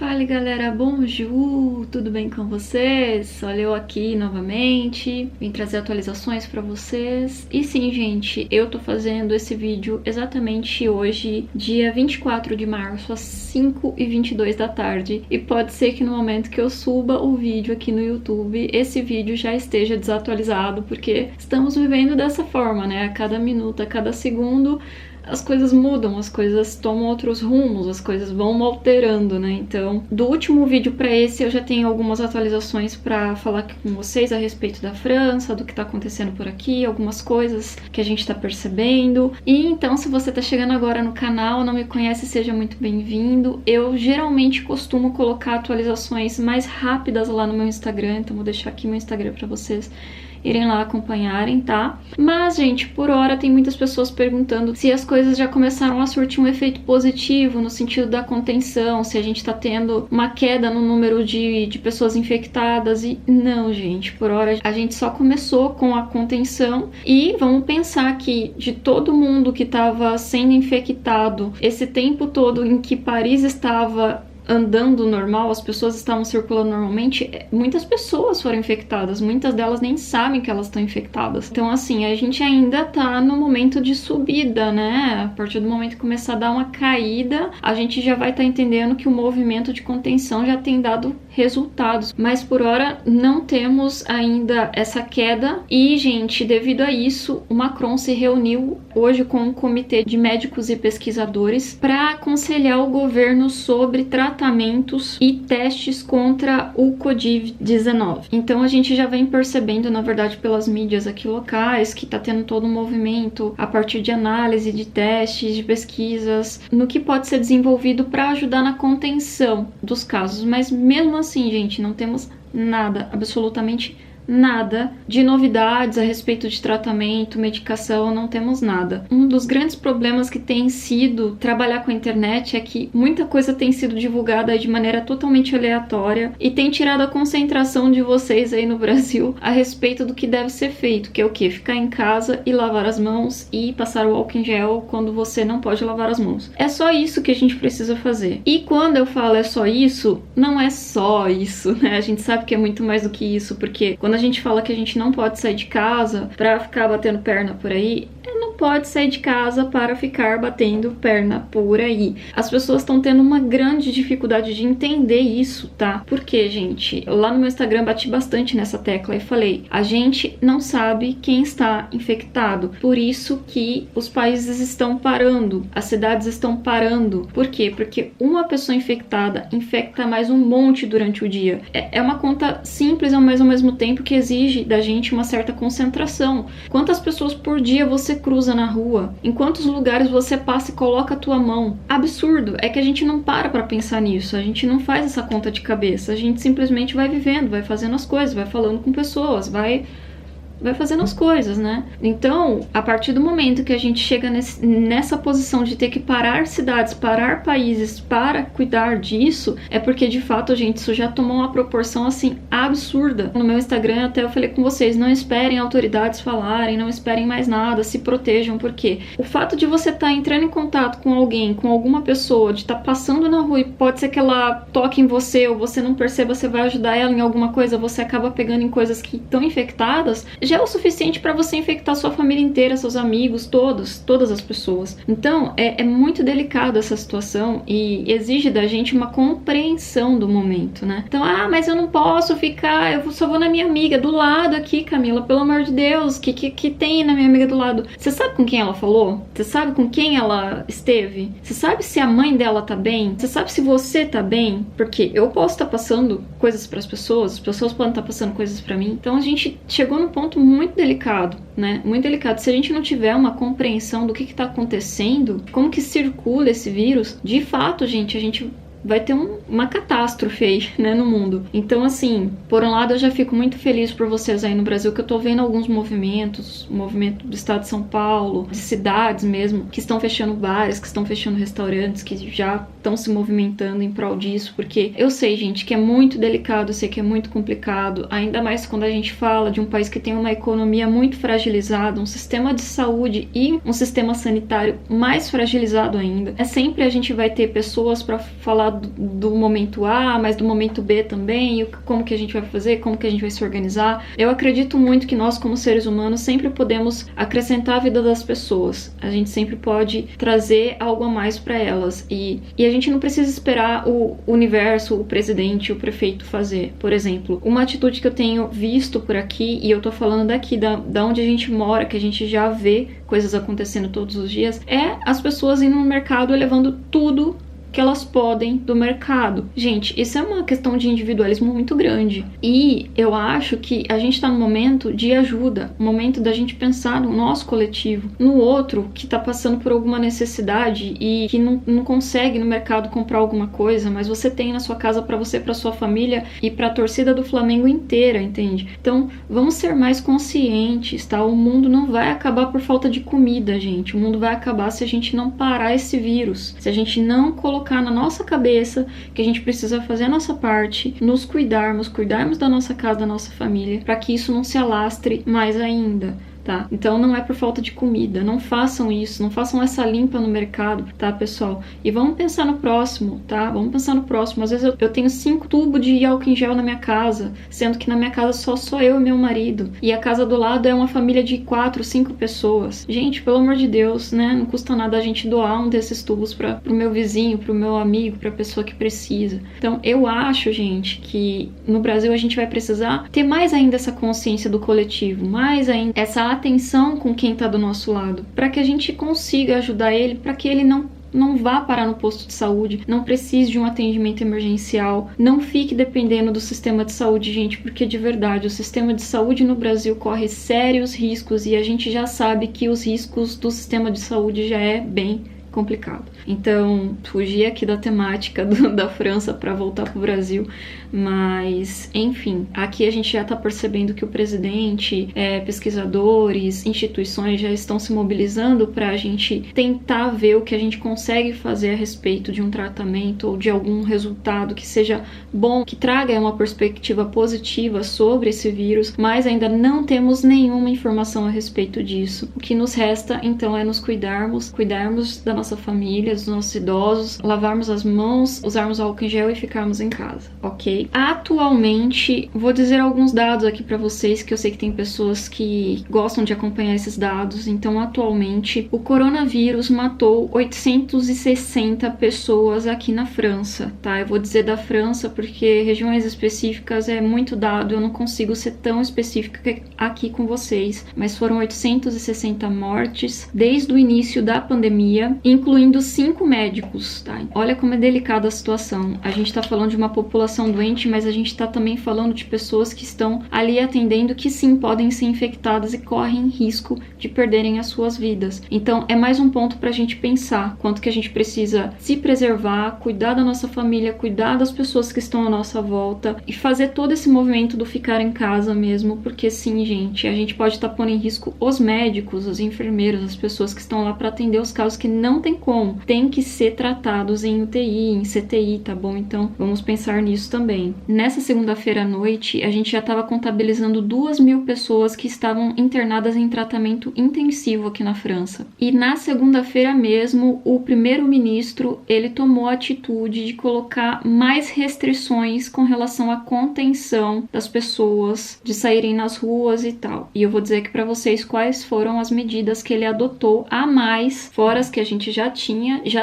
Fala galera, bonjour, tudo bem com vocês? Olha eu aqui novamente, vim trazer atualizações pra vocês. E sim, gente, eu tô fazendo esse vídeo exatamente hoje, dia 24 de março, às 5h22 da tarde. E pode ser que no momento que eu suba o vídeo aqui no YouTube, esse vídeo já esteja desatualizado, porque estamos vivendo dessa forma, né? A cada minuto, a cada segundo, as coisas mudam, as coisas tomam outros rumos, as coisas vão alterando, né? Então, do último vídeo para esse, eu já tenho algumas atualizações para falar aqui com vocês a respeito da França, do que tá acontecendo por aqui, algumas coisas que a gente tá percebendo. E então, se você tá chegando agora no canal, não me conhece, seja muito bem-vindo. Eu geralmente costumo colocar atualizações mais rápidas lá no meu Instagram, então vou deixar aqui meu Instagram para vocês irem lá acompanharem, tá? Mas, gente, por hora tem muitas pessoas perguntando se as coisas já começaram a surtir um efeito positivo no sentido da contenção, se a gente tá tendo uma queda no número de pessoas infectadas. E não, gente, por hora a gente só começou com a contenção e vamos pensar que de todo mundo que tava sendo infectado esse tempo todo em que Paris estava andando normal, as pessoas estavam circulando normalmente, muitas pessoas foram infectadas, muitas delas nem sabem que elas estão infectadas. Então, assim, a gente ainda tá no momento de subida, né? A partir do momento que começar a dar uma caída, a gente já vai estar entendendo que o movimento de contenção já tem dado resultados. Mas por hora não temos ainda essa queda e, gente, devido a isso, o Macron se reuniu hoje com um comitê de médicos e pesquisadores para aconselhar o governo sobre tratamentos e testes contra o Covid-19. Então a gente já vem percebendo, na verdade, pelas mídias aqui locais, que tá tendo todo um movimento a partir de análise de testes, de pesquisas, no que pode ser desenvolvido para ajudar na contenção dos casos. Mas mesmo assim, gente, não temos nada, absolutamente nada de novidades a respeito de tratamento, medicação, não temos nada. Um dos grandes problemas que tem sido trabalhar com a internet é que muita coisa tem sido divulgada de maneira totalmente aleatória e tem tirado a concentração de vocês aí no Brasil a respeito do que deve ser feito, que é o quê? Ficar em casa e lavar as mãos e passar o álcool em gel quando você não pode lavar as mãos. É só isso que a gente precisa fazer. E quando eu falo é só isso, não é só isso, né? A gente sabe que é muito mais do que isso, porque quando a gente fala que a gente não pode sair de casa pra ficar batendo perna por aí, não pode sair de casa para ficar batendo perna por aí. As pessoas estão tendo uma grande dificuldade de entender isso, tá? Porque, gente, lá no meu Instagram bati bastante nessa tecla e falei, a gente não sabe quem está infectado, por isso que os países estão parando, as cidades estão parando. Por quê? Porque uma pessoa infectada infecta mais um monte durante o dia. É uma conta simples, mas ao mesmo tempo que exige da gente uma certa concentração. Quantas pessoas por dia você cruza na rua? Em quantos lugares você passa e coloca a tua mão? Absurdo! É que a gente não para pra pensar nisso, a gente não faz essa conta de cabeça, a gente simplesmente vai vivendo, vai fazendo as coisas, vai falando com pessoas, vai fazendo as coisas, né? Então, a partir do momento que a gente chega nessa posição de ter que parar cidades, parar países para cuidar disso, é porque de fato, gente, isso já tomou uma proporção assim absurda. No meu Instagram até eu falei com vocês, não esperem autoridades falarem, não esperem mais nada, se protejam, porque o fato de você estar entrando em contato com alguém, com alguma pessoa, de estar passando na rua e pode ser que ela toque em você ou você não perceba, você vai ajudar ela em alguma coisa, você acaba pegando em coisas que estão infectadas, já é o suficiente para você infectar sua família inteira, seus amigos, todas as pessoas. Então, é muito delicado essa situação e exige da gente uma compreensão do momento, né? Então, mas eu não posso ficar, eu só vou na minha amiga do lado aqui, Camila, pelo amor de Deus, que tem na minha amiga do lado? Você sabe com quem ela falou? Você sabe com quem ela esteve? Você sabe se a mãe dela tá bem? Você sabe se você tá bem? Porque eu posso estar passando coisas para as pessoas podem estar passando coisas para mim. Então, a gente chegou num ponto muito delicado, né? Muito delicado. Se a gente não tiver uma compreensão do que está acontecendo, como que circula esse vírus, de fato, gente, a gente vai ter uma catástrofe aí, né, no mundo. Então, assim, por um lado eu já fico muito feliz por vocês aí no Brasil, que eu tô vendo alguns movimentos, o movimento do estado de São Paulo, de cidades mesmo, que estão fechando bares, que estão fechando restaurantes, que já estão se movimentando em prol disso, porque eu sei, gente, que é muito delicado, eu sei que é muito complicado, ainda mais quando a gente fala de um país que tem uma economia muito fragilizada, um sistema de saúde e um sistema sanitário mais fragilizado ainda. É sempre a gente vai ter pessoas para falar do momento A, mas do momento B também, e como que a gente vai fazer, como que a gente vai se organizar. Eu acredito muito que nós, como seres humanos, sempre podemos acrescentar a vida das pessoas. A gente sempre pode trazer algo a mais para elas. E a gente não precisa esperar o universo, o presidente, o prefeito fazer. Por exemplo, uma atitude que eu tenho visto por aqui, e eu tô falando daqui, da onde a gente mora, que a gente já vê coisas acontecendo todos os dias, é as pessoas indo no mercado levando tudo que elas podem do mercado. Gente, isso é uma questão de individualismo muito grande. E eu acho que a gente tá num momento de ajuda, um momento da gente pensar no nosso coletivo, no outro que tá passando por alguma necessidade e que não consegue no mercado comprar alguma coisa, mas você tem na sua casa para você, para sua família e para a torcida do Flamengo inteira, entende? Então, vamos ser mais conscientes, tá? O mundo não vai acabar por falta de comida, gente. O mundo vai acabar se a gente não parar esse vírus, se a gente não colocar na nossa cabeça que a gente precisa fazer a nossa parte, nos cuidarmos da nossa casa, da nossa família, para que isso não se alastre mais ainda. Tá? Então não é por falta de comida, não façam isso, não façam essa limpa no mercado, tá, pessoal? E vamos pensar no próximo, tá? Vamos pensar no próximo. Às vezes eu tenho 5 tubos de álcool em gel na minha casa, sendo que na minha casa só sou eu e meu marido, e a casa do lado é uma família de 4, 5 pessoas. Gente, pelo amor de Deus, né? Não custa nada a gente doar um desses tubos pro meu vizinho, pro meu amigo, pra pessoa que precisa. Então eu acho, gente, que no Brasil a gente vai precisar ter mais ainda essa consciência do coletivo, mais ainda essa atenção com quem está do nosso lado, para que a gente consiga ajudar ele, para que ele não vá parar no posto de saúde, não precise de um atendimento emergencial, não fique dependendo do sistema de saúde, gente, porque de verdade o sistema de saúde no Brasil corre sérios riscos e a gente já sabe que os riscos do sistema de saúde já é bem complicado. Então, fugir aqui da temática da França para voltar para o Brasil, mas, enfim, aqui a gente já está percebendo que o presidente, pesquisadores, instituições já estão se mobilizando para a gente tentar ver o que a gente consegue fazer a respeito de um tratamento ou de algum resultado que seja bom, que traga uma perspectiva positiva sobre esse vírus, mas ainda não temos nenhuma informação a respeito disso. O que nos resta, então, é nos cuidarmos da nossa família, dos nossos idosos, lavarmos as mãos, usarmos álcool em gel e ficarmos em casa, ok? Atualmente, vou dizer alguns dados aqui pra vocês, que eu sei que tem pessoas que gostam de acompanhar esses dados. Então, atualmente, o coronavírus matou 860 pessoas aqui na França, tá? Eu vou dizer da França porque regiões específicas é muito dado, eu não consigo ser tão específica aqui com vocês, mas foram 860 mortes desde o início da pandemia, incluindo 5 médicos, tá? Olha como é delicada a situação. A gente tá falando de uma população doente, mas a gente tá também falando de pessoas que estão ali atendendo que sim podem ser infectadas e correm risco de perderem as suas vidas. Então é mais um ponto pra gente pensar quanto que a gente precisa se preservar, cuidar da nossa família, cuidar das pessoas que estão à nossa volta e fazer todo esse movimento do ficar em casa mesmo, porque sim, gente, a gente pode estar pondo em risco os médicos, os enfermeiros, as pessoas que estão lá para atender os casos que não tem como, tem que ser tratados em UTI, em CTI, tá bom? Então vamos pensar nisso também. Nessa segunda-feira à noite, a gente já estava contabilizando 2.000 pessoas que estavam internadas em tratamento intensivo aqui na França. E na segunda-feira mesmo, o primeiro-ministro, ele tomou a atitude de colocar mais restrições com relação à contenção das pessoas de saírem nas ruas e tal. E eu vou dizer aqui para vocês quais foram as medidas que ele adotou a mais, fora as que a gente já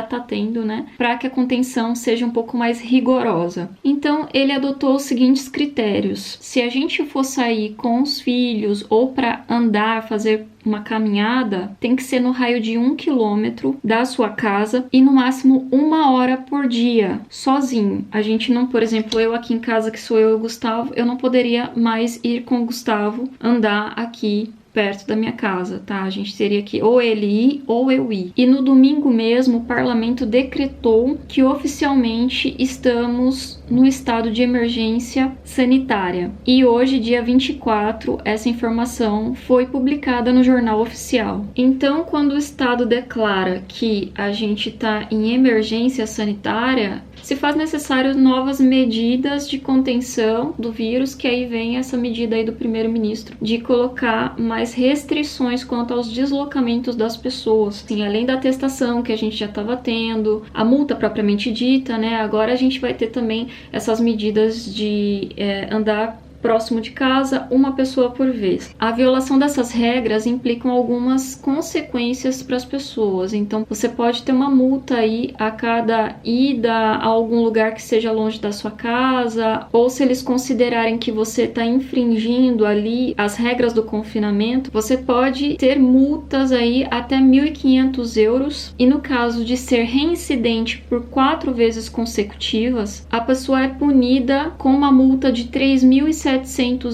tá tendo, né, para que a contenção seja um pouco mais rigorosa. Então, ele adotou os seguintes critérios: se a gente for sair com os filhos ou para andar, fazer uma caminhada, tem que ser no raio de 1 quilômetro da sua casa e no máximo 1 hora por dia, sozinho. A gente não, por exemplo, eu aqui em casa, que sou eu e o Gustavo, eu não poderia mais ir com o Gustavo andar aqui perto da minha casa, tá? A gente teria que ou ele ir ou eu ir. E no domingo mesmo, o parlamento decretou que oficialmente estamos no estado de emergência sanitária. E hoje, dia 24, essa informação foi publicada no Jornal Oficial. Então, quando o estado declara que a gente tá em emergência sanitária, se faz necessário novas medidas de contenção do vírus, que aí vem essa medida aí do primeiro-ministro de colocar mais restrições quanto aos deslocamentos das pessoas. Sim, além da atestação que a gente já estava tendo, a multa propriamente dita, né? Agora a gente vai ter também essas medidas de andar próximo de casa, uma pessoa por vez. A violação dessas regras implicam algumas consequências para as pessoas. Então, você pode ter uma multa aí a cada ida a algum lugar que seja longe da sua casa, ou se eles considerarem que você está infringindo ali as regras do confinamento, você pode ter multas aí até 1.500 euros. E no caso de ser reincidente por 4 vezes consecutivas, a pessoa é punida com uma multa de 3.700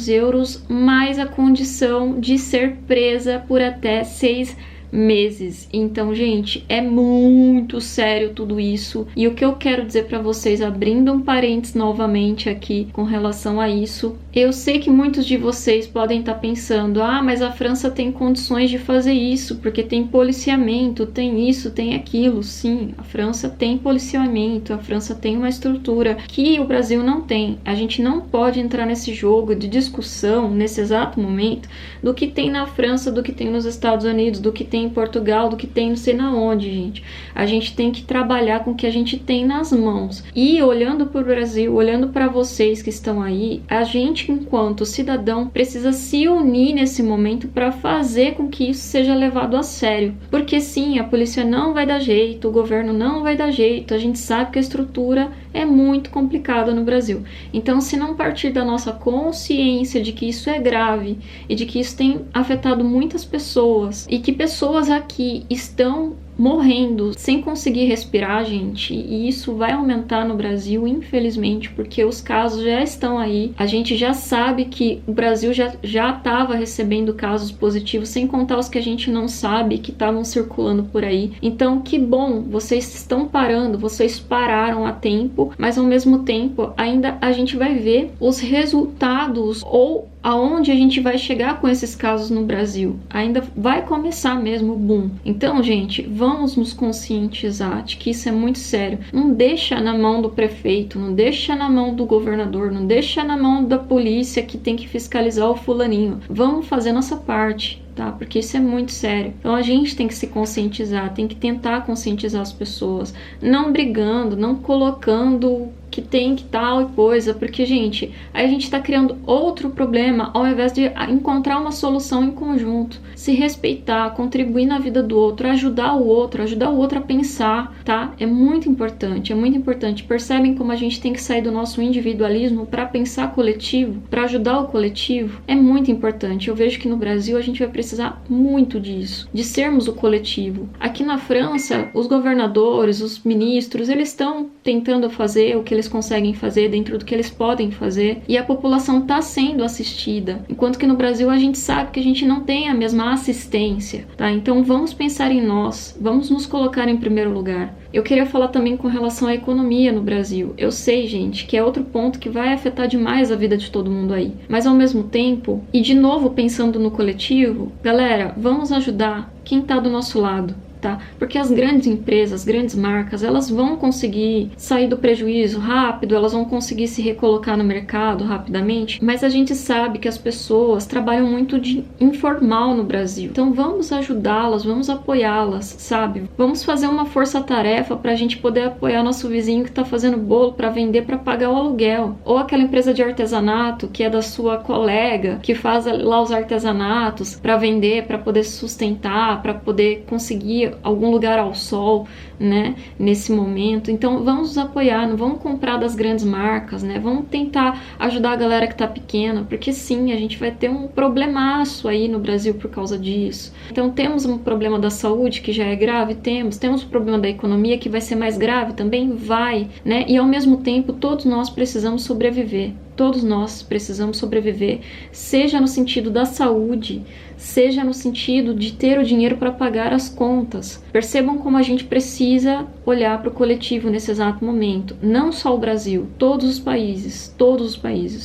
euros, mais a condição de ser presa por até 6 meses. Então, gente, é muito sério tudo isso. E o que eu quero dizer para vocês, abrindo um parênteses novamente aqui com relação a isso, eu sei que muitos de vocês podem estar pensando: ah, mas a França tem condições de fazer isso, porque tem policiamento, tem isso, tem aquilo. Sim, a França tem policiamento, a França tem uma estrutura que o Brasil não tem. A gente não pode entrar nesse jogo de discussão, nesse exato momento, do que tem na França, do que tem nos Estados Unidos, do que tem em Portugal, do que tem não sei na onde, gente. A gente tem que trabalhar com o que a gente tem nas mãos. E olhando para o Brasil, olhando para vocês que estão aí, a gente, enquanto cidadão, precisa se unir nesse momento para fazer com que isso seja levado a sério. Porque sim, a polícia não vai dar jeito, o governo não vai dar jeito, a gente sabe que a estrutura é muito complicada no Brasil. Então, se não partir da nossa consciência de que isso é grave e de que isso tem afetado muitas pessoas e que pessoas aqui estão morrendo sem conseguir respirar, gente, e isso vai aumentar no Brasil, infelizmente, porque os casos já estão aí. A gente já sabe que o Brasil já estava recebendo casos positivos, sem contar os que a gente não sabe, que estavam circulando por aí. Então, que bom, vocês estão parando, vocês pararam a tempo, mas ao mesmo tempo ainda a gente vai ver os resultados ou aonde a gente vai chegar com esses casos no Brasil. Ainda vai começar mesmo o boom. Então, gente, vamos nos conscientizar de que isso é muito sério. Não deixa na mão do prefeito, não deixa na mão do governador, não deixa na mão da polícia que tem que fiscalizar o fulaninho. Vamos fazer nossa parte, tá? Porque isso é muito sério. Então a gente tem que se conscientizar, tem que tentar conscientizar as pessoas, não brigando, não colocando que tem que tal e coisa, porque, gente, aí a gente tá criando outro problema ao invés de encontrar uma solução em conjunto, se respeitar, contribuir na vida do outro, ajudar o outro a pensar, tá? É muito importante, é muito importante. Percebem como a gente tem que sair do nosso individualismo para pensar coletivo, para ajudar o coletivo? É muito importante. Eu vejo que no Brasil a gente vai precisar muito disso, de sermos o coletivo. Aqui na França, os governadores, os ministros, eles estão tentando fazer o que eles conseguem fazer dentro do que eles podem fazer, e a população está sendo assistida, enquanto que no Brasil a gente sabe que a gente não tem a mesma assistência, tá? Então vamos pensar em nós, vamos nos colocar em primeiro lugar. Eu queria falar também com relação à economia no Brasil. Eu sei, gente, que é outro ponto que vai afetar demais a vida de todo mundo aí, mas ao mesmo tempo, e de novo pensando no coletivo, galera, vamos ajudar quem está do nosso lado, tá? Porque as grandes empresas, as grandes marcas, elas vão conseguir sair do prejuízo rápido, elas vão conseguir se recolocar no mercado rapidamente, mas a gente sabe que as pessoas trabalham muito de informal no Brasil. Então vamos ajudá-las, vamos apoiá-las, sabe? Vamos fazer uma força-tarefa para a gente poder apoiar nosso vizinho que está fazendo bolo para vender, para pagar o aluguel. Ou aquela empresa de artesanato que é da sua colega, que faz lá os artesanatos para vender, para poder sustentar, para poder conseguir algum lugar ao sol, né, nesse momento. Então vamos nos apoiar, não vamos comprar das grandes marcas, né, vamos tentar ajudar a galera que tá pequena, porque sim, a gente vai ter um problemaço aí no Brasil por causa disso. Então temos um problema da saúde que já é grave, temos um problema da economia que vai ser mais grave também, vai, né, e ao mesmo tempo todos nós precisamos sobreviver. Todos nós precisamos sobreviver, seja no sentido da saúde, seja no sentido de ter o dinheiro para pagar as contas. Percebam como a gente precisa olhar para o coletivo nesse exato momento. Não só o Brasil, todos os países,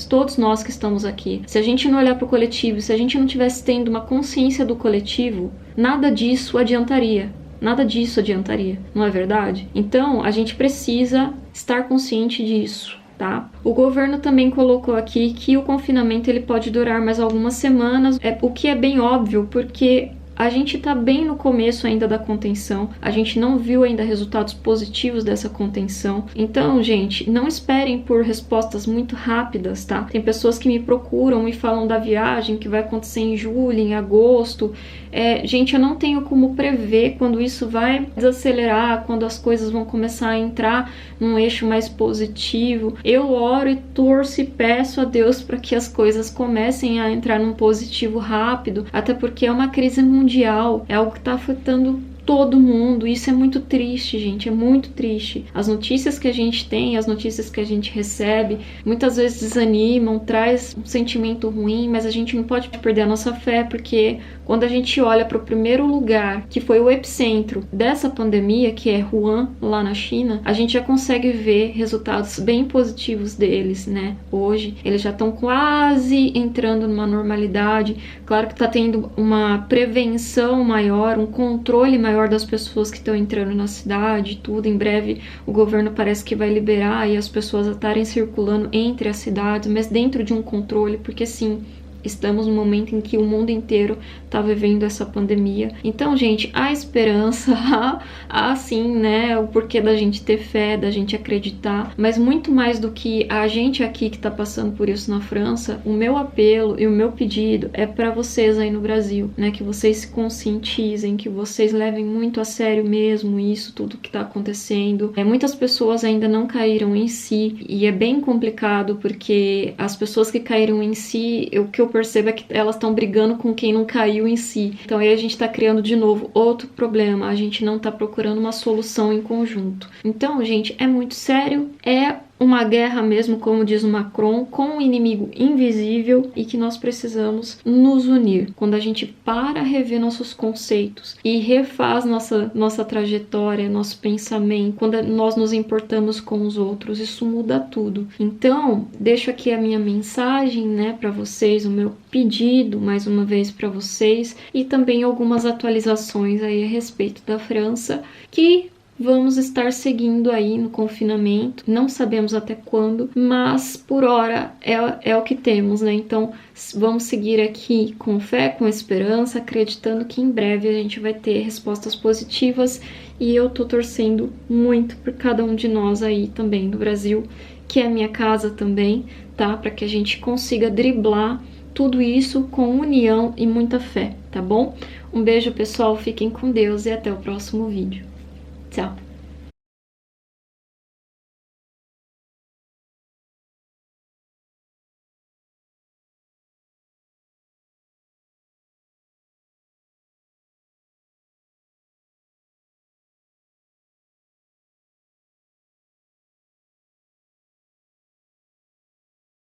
todos nós que estamos aqui. Se a gente não olhar para o coletivo, se a gente não tivesse tendo uma consciência do coletivo, nada disso adiantaria. Nada disso adiantaria, não é verdade? Então, a gente precisa estar consciente disso. Tá? O governo também colocou aqui que o confinamento ele pode durar mais algumas semanas, o que é bem óbvio, porque a gente está bem no começo ainda da contenção, a gente não viu ainda resultados positivos dessa contenção. Então, gente, não esperem por respostas muito rápidas, tá? Tem pessoas que me procuram e falam da viagem que vai acontecer em julho, em agosto. Gente, eu não tenho como prever quando isso vai desacelerar, quando as coisas vão começar a entrar num eixo mais positivo. Eu oro e torço e peço a Deus para que as coisas comecem a entrar num positivo rápido, até porque é uma crise mundial, é algo que está afetando todo mundo. Isso é muito triste, gente, é muito triste. As notícias que a gente tem, as notícias que a gente recebe, muitas vezes desanimam, traz um sentimento ruim, mas a gente não pode perder a nossa fé, porque quando a gente olha para o primeiro lugar, que foi o epicentro dessa pandemia, que é Wuhan, lá na China, a gente já consegue ver resultados bem positivos deles, né? Hoje, eles já estão quase entrando numa normalidade. Claro que está tendo uma prevenção maior, um controle maior das pessoas que estão entrando na cidade, tudo. Em breve, o governo parece que vai liberar e as pessoas estarem circulando entre as cidades, mas dentro de um controle, porque sim, estamos no momento em que o mundo inteiro está vivendo essa pandemia. Então, gente, há esperança, há sim, né, o porquê da gente ter fé, da gente acreditar, mas muito mais do que a gente aqui que está passando por isso na França, o meu apelo e o meu pedido é para vocês aí no Brasil, né, que vocês se conscientizem, que vocês levem muito a sério mesmo isso, tudo que está acontecendo. Muitas pessoas ainda não caíram em si e é bem complicado porque as pessoas que caíram em si, o que eu percebo é que elas estão brigando com quem não caiu em si. Então aí a gente está criando de novo outro problema, a gente não está procurando uma solução em conjunto. Então, gente, é muito sério, é uma guerra mesmo, como diz o Macron, com um inimigo invisível e que nós precisamos nos unir. Quando a gente para a rever nossos conceitos e refaz nossa trajetória, nosso pensamento, quando nós nos importamos com os outros, isso muda tudo. Então, deixo aqui a minha mensagem, né, para vocês, o meu pedido, mais uma vez, para vocês, e também algumas atualizações aí a respeito da França, que vamos estar seguindo aí no confinamento, não sabemos até quando, mas por hora é o que temos, né? Então vamos seguir aqui com fé, com esperança, acreditando que em breve a gente vai ter respostas positivas, e eu tô torcendo muito por cada um de nós aí também do Brasil, que é a minha casa também, tá? Para que a gente consiga driblar tudo isso com união e muita fé, tá bom? Um beijo, pessoal, fiquem com Deus e até o próximo vídeo. Tchau!